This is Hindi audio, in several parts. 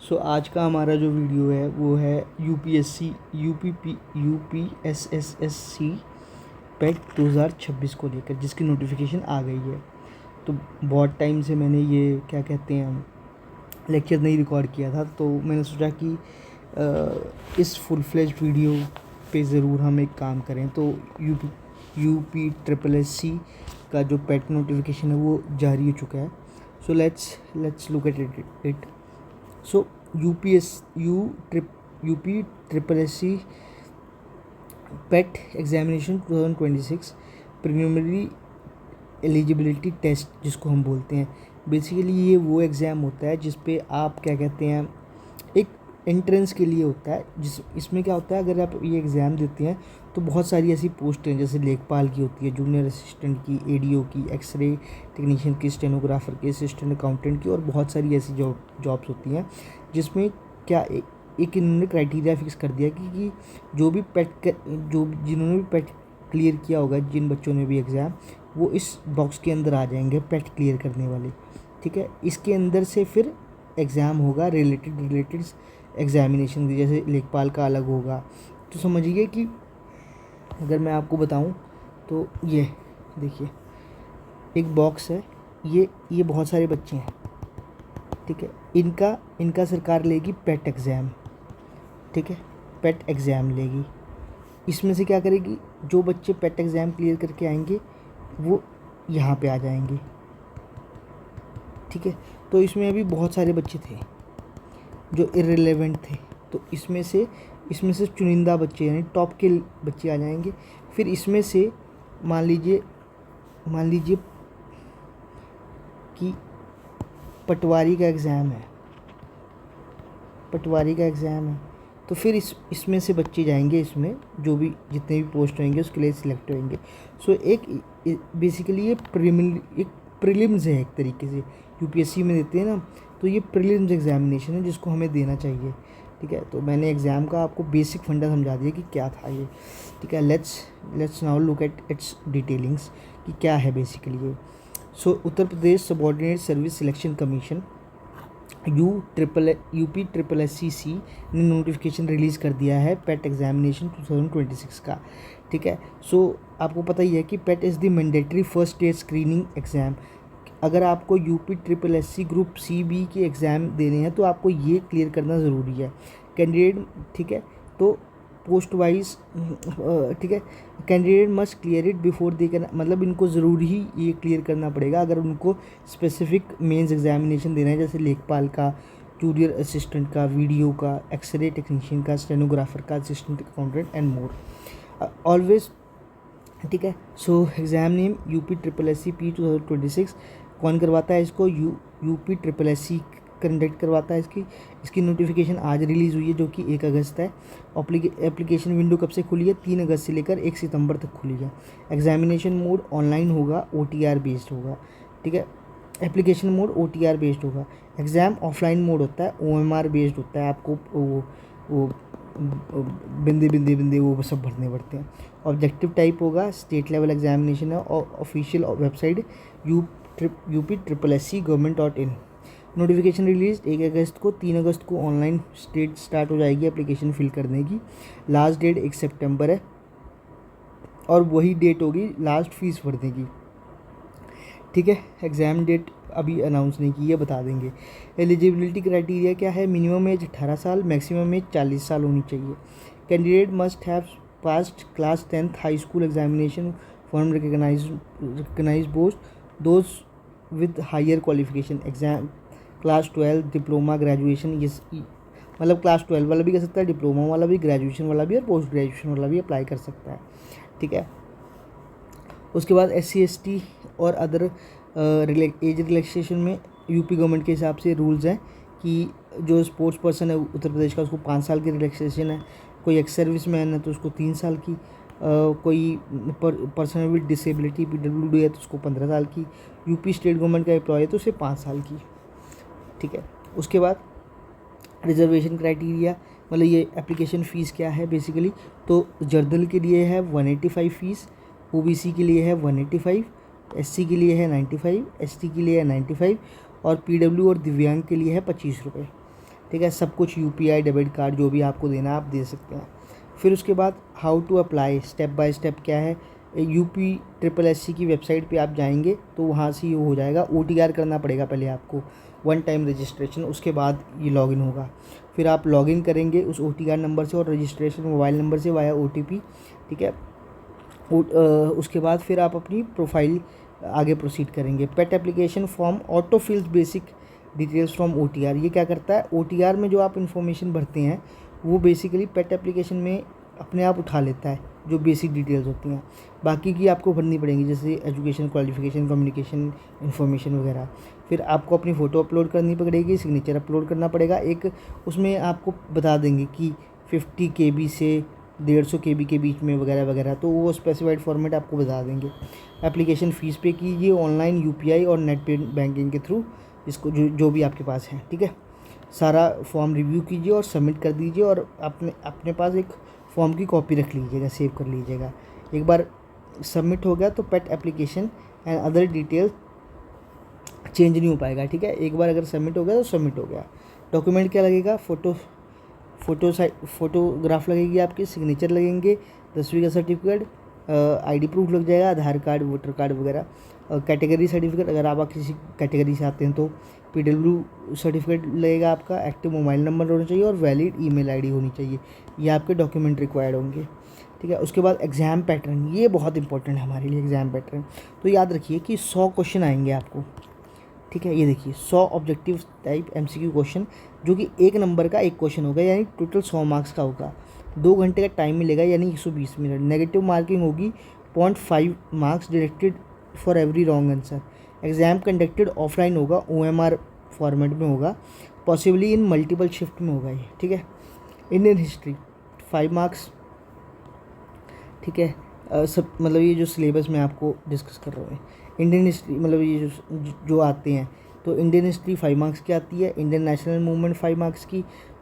सो आज का हमारा जो वीडियो है वो है यूपीएससी यूपीएसएसएससी पेट 2026 को लेकर, जिसकी नोटिफिकेशन आ गई है। तो बहुत टाइम से मैंने ये क्या कहते हैं लेक्चर नहीं रिकॉर्ड किया था, तो मैंने सोचा कि इस फुल फ्लेज वीडियो पे ज़रूर हम एक काम करें। तो यूपी ट्रिपल एस सी का जो पेट नोटिफिकेशन है वो जारी हो चुका है। So let's look at it. So UP triple S C PET examination 2026 preliminary eligibility test जिसको हम बोलते हैं। बेसिकली ये वो एग्ज़ाम होता है जिस पे आप क्या कहते हैं एक एंट्रेंस के लिए होता है। इसमें क्या होता है, अगर आप ये एग्ज़ाम देते हैं तो बहुत सारी ऐसी पोस्ट हैं, जैसे लेखपाल की होती है, जूनियर असिस्टेंट की, एडीओ की, एक्सरे टेक्नीशियन की, स्टेनोग्राफर की, असिस्टेंट अकाउंटेंट की, और बहुत सारी ऐसी जॉब्स होती हैं जिसमें क्या एक इन्होंने क्राइटेरिया फिक्स कर दिया कि जिन्होंने भी पेट क्लियर किया होगा, जिन बच्चों ने भी एग्ज़ाम, वो इस बॉक्स के अंदर आ जाएंगे, पेट क्लियर करने वाले। ठीक है, इसके अंदर से फिर एग्ज़ाम होगा रिलेटेड एग्जामिनेशन की, जैसे लेखपाल का अलग होगा। तो समझिए कि अगर मैं आपको बताऊं तो ये देखिए एक बॉक्स है, ये बहुत सारे बच्चे हैं। ठीक है, इनका सरकार लेगी पेट एग्ज़ाम। ठीक है, पेट एग्ज़ाम लेगी। इसमें से क्या करेगी, जो बच्चे पेट एग्ज़ाम क्लियर करके आएंगे वो यहाँ पे आ जाएंगे। ठीक है, तो इसमें अभी बहुत सारे बच्चे थे जो इर्रेलेवेंट थे, तो इसमें से चुनिंदा बच्चे यानी टॉप के बच्चे आ जाएंगे। फिर इसमें से मान लीजिए कि पटवारी का एग्ज़ाम है, तो फिर इसमें से बच्चे जाएंगे, इसमें जो भी जितने भी पोस्ट होंगे उसके लिए सिलेक्ट होंगे। सो एक बेसिकली ये प्रीलिम्स है, एक तरीके से यूपीएससी में देते हैं ना, तो ये प्रीलिम्स एग्जामिनेशन है जिसको हमें देना चाहिए। ठीक है, तो मैंने एग्ज़ाम का आपको बेसिक फंडा समझा दिया कि क्या था ये। ठीक है, let's now look at its detailings कि क्या है बेसिकली ये। So Uttar Pradesh subordinate service selection commission UP triple S C ने नोटिफिकेशन रिलीज़ कर दिया है पेट एग्जामिनेशन 2026 का। ठीक है, सो आपको पता ही है कि PET is the mandatory first stage screening exam. अगर आपको UP triple S C group C B के एग्ज़ाम देने हैं तो आपको ये क्लियर करना ज़रूरी है कैंडिडेट। ठीक है, तो पोस्ट वाइज ठीक है, candidate must clear it before they कर, मतलब इनको ज़रूरी ही ये क्लियर करना पड़ेगा अगर उनको स्पेसिफिक मेंस एग्जामिनेशन देना है, जैसे लेखपाल का, जूनियर असिस्टेंट का, वीडियो का, एक्सरे टेक्नीशियन का, स्टेनोग्राफर का, assistant accountant and more always. ठीक है, so exam name UP triple S C P 2026। कौन करवाता है इसको, UP triple S C conduct करवाता है। इसकी नोटिफिकेशन आज रिलीज़ हुई है, जो कि 1 अगस्त है। एप्लीकेशन विंडो कब से खुली है, 3 अगस्त से लेकर 1 सितंबर तक खुली है। एग्जामिनेशन मोड ऑनलाइन होगा, OTR बेस्ड होगा। ठीक है, एप्लीकेशन मोड OTR बेस्ड होगा। एग्ज़ाम ऑफलाइन मोड होता है, OMR बेस्ड होता है। आपको वो बिंदे वो सब भरने पड़ते हैं। ऑब्जेक्टिव टाइप होगा, स्टेट लेवल एग्जामिनेशन है, और official website UP triple S C government. Notification release 1 अगस्त को। 3 अगस्त को ऑनलाइन स्टेट स्टार्ट हो जाएगी एप्लीकेशन फिल करने की। लास्ट डेट 1 सितंबर है, और वही डेट होगी लास्ट फीस भरने की। ठीक है, एग्ज़ाम डेट अभी अनाउंस नहीं की है, बता देंगे। एलिजिबिलिटी क्राइटेरिया क्या है, मिनिमम एज 18 साल, मैक्सिमम एज 40 साल होनी चाहिए। Candidate must have passed class 10th high school examination from recognise post those with higher qualification exam class 12 diploma graduation. ये मतलब क्लास 12 वाला भी कर सकता है, डिप्लोमा वाला भी, ग्रेजुएशन वाला भी, और पोस्ट ग्रेजुएशन वाला भी अप्लाई कर सकता है। ठीक है, उसके बाद SC ST और अदर एज रिलैक्सेशन में यूपी गवर्नमेंट के हिसाब से रूल्स हैं कि जो स्पोर्ट्स पर्सन है उत्तर प्रदेश का, उसको 5 साल की रिलैक्सेशन है। कोई एक्स सर्विस मैन है तो उसको 3 साल की। कोई पर्सन विद डिसेबिलिटी PWD है तो उसको 15 साल की। यूपी स्टेट गवर्नमेंट का एम्प्लॉय है तो उसे 5 साल की। ठीक है, उसके बाद रिजर्वेशन क्राइटेरिया, मतलब ये एप्लीकेशन फ़ीस क्या है बेसिकली, तो जनरल के लिए है 185 फ़ीस, OBC के लिए है 185, SC के लिए है 95, ST के लिए है 95, और PW और दिव्यांग के लिए है 25 रुपये। ठीक है। सब कुछ UPI डेबिट कार्ड जो भी आपको देना है आप दे सकते हैं। फिर उसके बाद how to apply, step by step क्या है, UPSSC की वेबसाइट पे आप जाएंगे तो वहाँ से ये हो जाएगा। OTR करना पड़ेगा पहले आपको, 1 टाइम रजिस्ट्रेशन, उसके बाद ये लॉगिन होगा। फिर आप लॉगिन करेंगे उस OTR नंबर से और रजिस्ट्रेशन मोबाइल नंबर से वाया OTP, ठीक है। उसके बाद फिर आप अपनी प्रोफाइल आगे प्रोसीड करेंगे। PET application form auto fills basic details from OTR। ये क्या करता है, OTR में जो आप इन्फॉर्मेशन भरते हैं वो बेसिकली पेट एप्लीकेशन में अपने आप उठा लेता है, जो बेसिक डिटेल्स होती हैं। बाकी की आपको भरनी पड़ेंगी, जैसे एजुकेशन, क्वालिफिकेशन, कम्युनिकेशन इन्फॉर्मेशन वगैरह। फिर आपको अपनी फ़ोटो अपलोड करनी पड़ेगी, सिग्नेचर अपलोड करना पड़ेगा। एक उसमें आपको बता देंगे कि 50 KB से 150 KB के बीच में वगैरह वगैरह, तो वो स्पेसिफाइड फॉर्मेट आपको बता देंगे। एप्लीकेशन फ़ीस पे कीजिए ऑनलाइन UPI और नेट बैंकिंग के थ्रू, इसको जो भी आपके पास है, ठीक है। सारा फॉर्म रिव्यू कीजिए और सबमिट कर दीजिए, और अपने पास एक फॉर्म की कॉपी रख लीजिएगा, सेव कर लीजिएगा। एक बार सबमिट हो गया तो PET application and other details change नहीं हो पाएगा, ठीक है। एक बार अगर सबमिट हो गया तो सबमिट हो गया। डॉक्यूमेंट क्या लगेगा, फोटोग्राफ लगेगी आपकी, सिग्नेचर लगेंगे, 10वीं का सर्टिफिकेट, ID प्रूफ लग जाएगा, आधार कार्ड, वोटर कार्ड वगैरह। कैटेगरी सर्टिफिकेट, अगर आप किसी कैटेगरी से आते हैं तो PW सर्टिफिकेट लगेगा आपका। एक्टिव मोबाइल नंबर होना चाहिए और वैलिड ईमेल ID होनी चाहिए। ये आपके डॉक्यूमेंट रिक्वायर्ड होंगे, ठीक है। उसके बाद एग्ज़ाम पैटर्न, ये बहुत इंपॉर्टेंट है हमारे लिए एग्ज़ाम पैटर्न। तो याद रखिए कि 100 क्वेश्चन आएंगे आपको, ठीक है। ये देखिए 100 ऑब्जेक्टिव टाइप MCQ क्वेश्चन, जो कि 1 नंबर का 1 क्वेश्चन होगा, यानी टोटल 100 मार्क्स का होगा। 2 घंटे का टाइम मिलेगा, यानी 120 मिनट। नेगेटिव मार्किंग होगी 0.5 marks directed for every wrong answer. Exam conducted offline होगा, OMR फॉर्मेट में होगा, पॉसिबली इन मल्टीपल शिफ्ट में होगा ये, ठीक है। इंडियन हिस्ट्री 5 मार्क्स, ठीक है। सब मतलब ये जो सिलेबस में आपको डिस्कस कर रहा हूँ, इंडियन हिस्ट्री मतलब ये जो आते हैं, तो इंडियन हिस्ट्री 5 मार्क्स की आती है। इंडियन नेशनल मूवमेंट 5 मार्क्स की,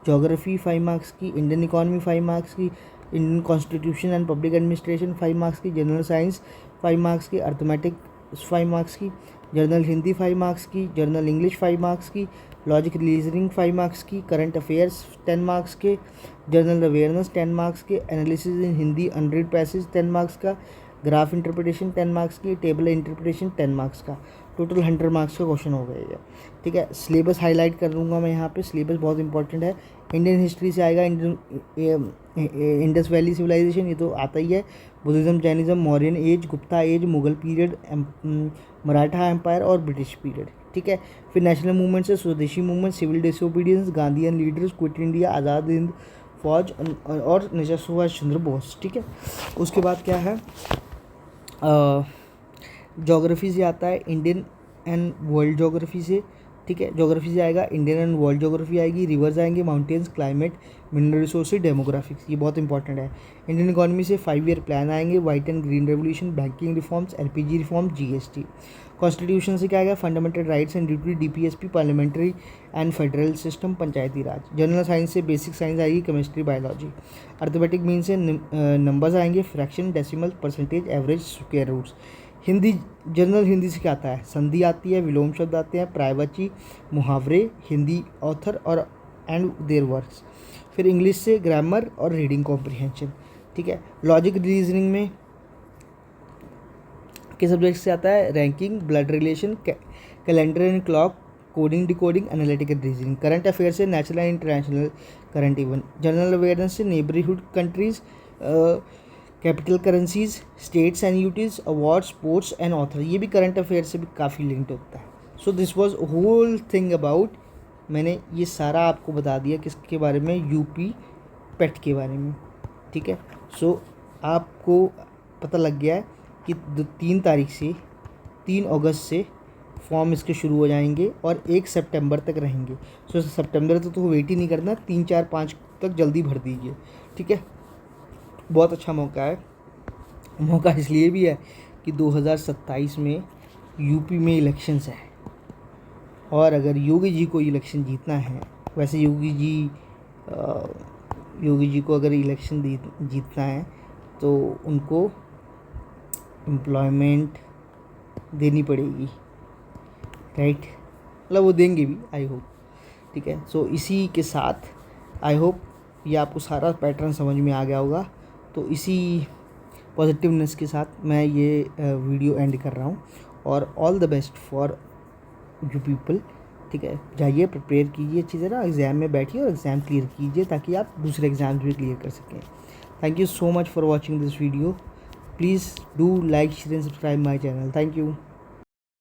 ज्योग्राफी 5 मार्क्स की, इंडियन इकॉनमी 5 मार्क्स की, Indian constitution and public administration 5 marks की, जनरल साइंस 5 मार्क्स की, अर्थमेटिक 5 मार्क्स की, जर्नल हिंदी 5 मार्क्स की, जर्नल इंग्लिश 5 मार्क्स की, लॉजिक रीजनिंग 5 मार्क्स की, करंट अफेयर्स 10 मार्क्स के, जनरल अवेयरनेस 10 मार्क्स के, analysis in Hindi 100 passage 10 marks का, ग्राफ इंटरप्रिटेशन 10 मार्क्स की, टेबल इंटरप्रिटेशन 10 मार्क्स का। टोटल 100 मार्क्स का क्वेश्चन हो गया ये, ठीक है। सिलेबस हाईलाइट कर दूंगा मैं यहाँ पे, सिलेबस बहुत इंपॉर्टेंट है। इंडियन हिस्ट्री से आएगा इंडस वैली सिविलाइजेशन, ये तो आता ही है। Buddhism, Jainism, Mauryan age, Gupta age, Mughal period, Maratha empire और ब्रिटिश पीरियड, ठीक है। फिर नेशनल मूवमेंट से Swadeshi movement, civil disobedience, Gandhian leaders, quit India, Azad Hind Fauj और नेताजी सुभाष चंद्र बोस, ठीक है। उसके बाद क्या है, ज्योग्राफी से आता है, इंडियन एंड वर्ल्ड ज्योग्राफी से, ठीक है। ज्योग्राफी से आएगा इंडियन एंड वर्ल्ड ज्योग्राफी आएगी, रिवर्स आएंगे, mountains, climate, mineral resources, demographics, ये बहुत इंपॉर्टेंट है। इंडियन इकोनॉमी से 5 ईयर प्लान आएंगे, white and green revolution, banking reforms, LPG reform, GST। Constitution से क्या आएगा, fundamental rights and duty, DPSP, parliamentary and federal system, Panchayati Raj. General science से बेसिक साइंस आएगी, केमिस्ट्री, बायोलॉजी। अर्थमेटिक मीन से नंबर्स आएंगे, fraction, decimal, percentage, average, square roots. Hindi, general Hindi से क्या आता है, संधि आती है, विलोम शब्द आते हैं, प्रायवाची, मुहावरे, हिंदी ऑथर और एंड देयर वर्क्स। फिर इंग्लिश से ग्रामर और रीडिंग कॉम्प्रिहेंशन, ठीक है। लॉजिक रीजनिंग में के सब्जेक्ट से आता है, ranking, blood relation, calendar and clock, coding, decoding, analytical reasoning. Current affair से national and international current event. General awareness से neighbourhood countries, capital currencies, states and UTs, award, sports and author, ये भी करंट अफेयर से भी काफ़ी लिंक्ड होता है। So this was whole thing about, मैंने ये सारा आपको बता दिया किसके बारे में, यूपी पेट के बारे में, ठीक है। सो आपको पता लग गया है कि 3 तारीख से 3 अगस्त से फॉर्म इसके शुरू हो जाएंगे और 1 सितंबर तक रहेंगे। सो सितंबर तक तो वेट ही नहीं करना, 3, 4, 5 तक जल्दी भर दीजिए, ठीक है। बहुत अच्छा मौका है, मौका इसलिए भी है कि 2027 में यूपी में इलेक्शंस है, और अगर योगी जी को इलेक्शन जीतना है, वैसे योगी जी को अगर इलेक्शन जीतना है तो उनको एम्प्लॉयमेंट देनी पड़ेगी, राइट, मतलब वो देंगे भी, आई होप, ठीक है। सो इसी के साथ आई होप ये आपको सारा पैटर्न समझ में आ गया होगा। तो इसी पॉजिटिवनेस के साथ मैं ये वीडियो एंड कर रहा हूँ, और all the best for you people, ठीक है। जाइए, प्रिपेयर कीजिए अच्छी तरह, एग्ज़ाम में बैठिए और एग्ज़ाम क्लियर कीजिए ताकि आप दूसरे एग्ज़ाम्स भी क्लियर कर सकें। Thank you so much for watching this video. Please do like, share and subscribe my channel. Thank you.